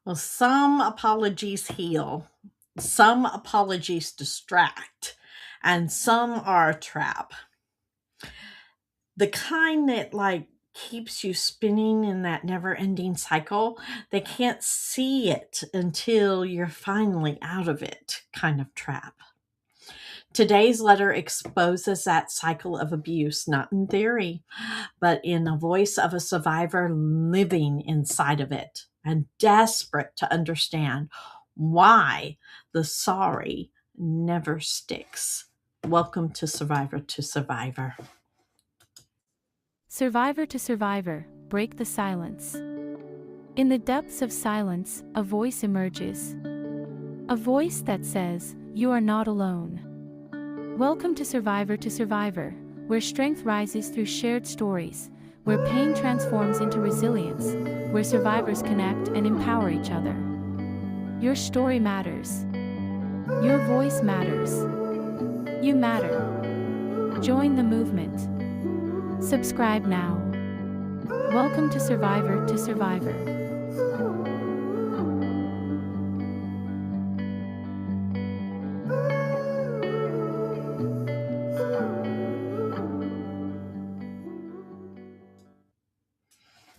Well, some apologies heal, some apologies distract, and some are a trap. The kind that keeps you spinning in that never-ending cycle. They can't see it until you're finally out of it kind of trap. Today's letter exposes that cycle of abuse, not in theory, but in the voice of a survivor living inside of it and desperate to understand why the sorry never sticks. Welcome to Survivor to Survivor. Survivor to survivor, break the silence. In the depths of silence, a voice emerges. A voice that says, "You are not alone." Welcome to Survivor, where strength rises through shared stories, where pain transforms into resilience, where survivors connect and empower each other. Your story matters. Your voice matters. You matter. Join the movement. Subscribe now. Welcome to Survivor to Survivor.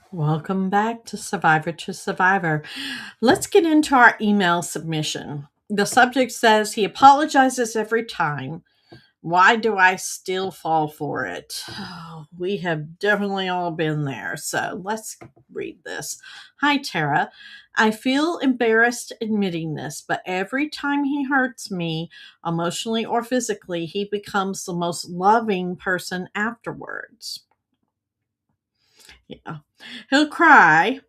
Welcome back to Survivor to Survivor. Let's get into our email submission. The subject says he apologizes every time. Why do I still fall for it? Oh, we have definitely all been there. So let's read this. Hi, Tara. I feel embarrassed admitting this, but every time he hurts me, emotionally or physically, he becomes the most loving person afterwards. Yeah. He'll cry,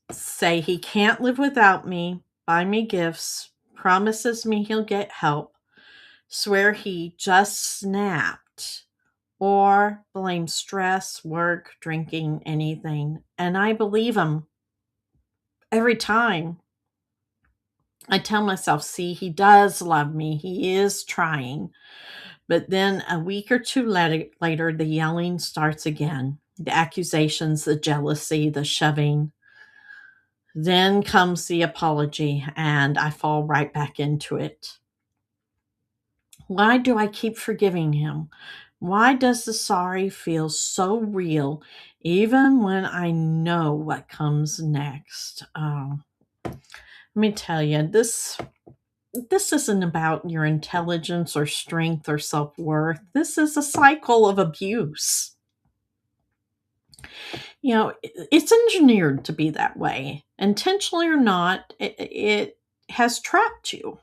say he can't live without me, buy me gifts, promises me he'll get help, swear he just snapped, or blame stress, work, drinking, anything. And I believe him every time. I tell myself, see, he does love me. He is trying. But then a week or two later, the yelling starts again. The accusations, the jealousy, the shoving. Then comes the apology, and I fall right back into it. Why do I keep forgiving him? Why does the sorry feel so real, even when I know what comes next? Let me tell you, this isn't about your intelligence or strength or self-worth. This is a cycle of abuse. You know, it's engineered to be that way. Intentionally or not, it has trapped you.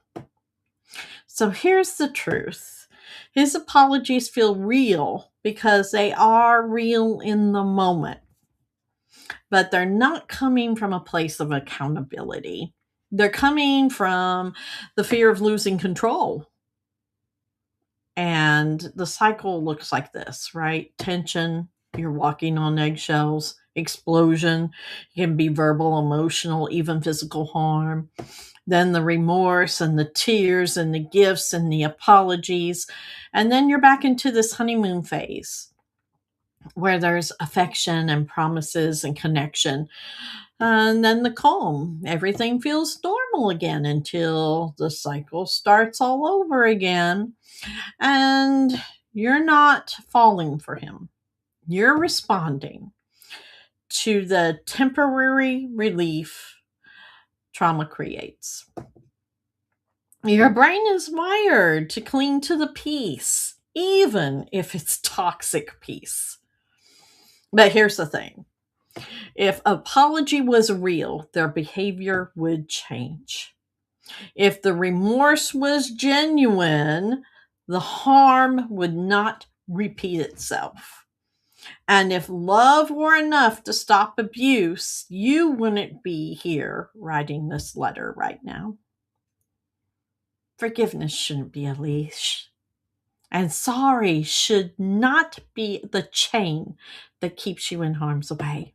So here's the truth. His apologies feel real because they are real in the moment, but they're not coming from a place of accountability. They're coming from the fear of losing control. And the cycle looks like this, right? Tension, you're walking on eggshells, explosion, it can be verbal, emotional, even physical harm. Then the remorse and the tears and the gifts and the apologies. And then you're back into this honeymoon phase where there's affection and promises and connection. And then the calm. Everything feels normal again until the cycle starts all over again. And you're not falling for him. You're responding to the temporary relief trauma creates. Your brain is wired to cling to the peace, even if it's toxic peace. But here's the thing. If apology was real, their behavior would change. If the remorse was genuine, the harm would not repeat itself. And if love were enough to stop abuse, you wouldn't be here writing this letter right now. Forgiveness shouldn't be a leash. And sorry should not be the chain that keeps you in harm's way.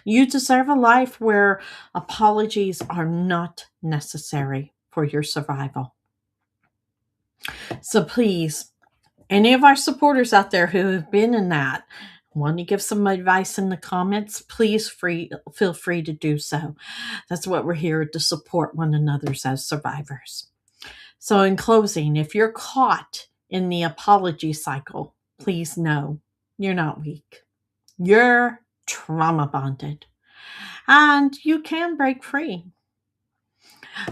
You deserve a life where apologies are not necessary for your survival. So please, any of our supporters out there who have been in that, Want to give some advice in the comments? Please feel free to do so. That's what we're here to support one another as survivors. So in closing, if you're caught in the apology cycle, please know you're not weak. You're trauma bonded and you can break free.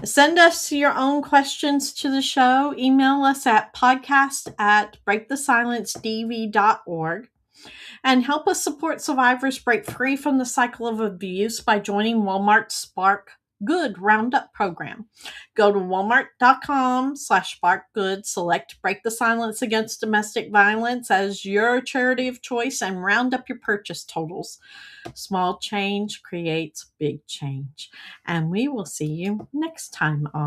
Send us your own questions to the show. Email us at podcast@breakthesilencedv.org and help us support survivors break free from the cycle of abuse by joining Walmart's Spark Good Roundup program. Go to walmart.com/sparkgood, select Break the Silence Against Domestic Violence as your charity of choice, and round up your purchase totals. Small change creates big change. And we will see you next time on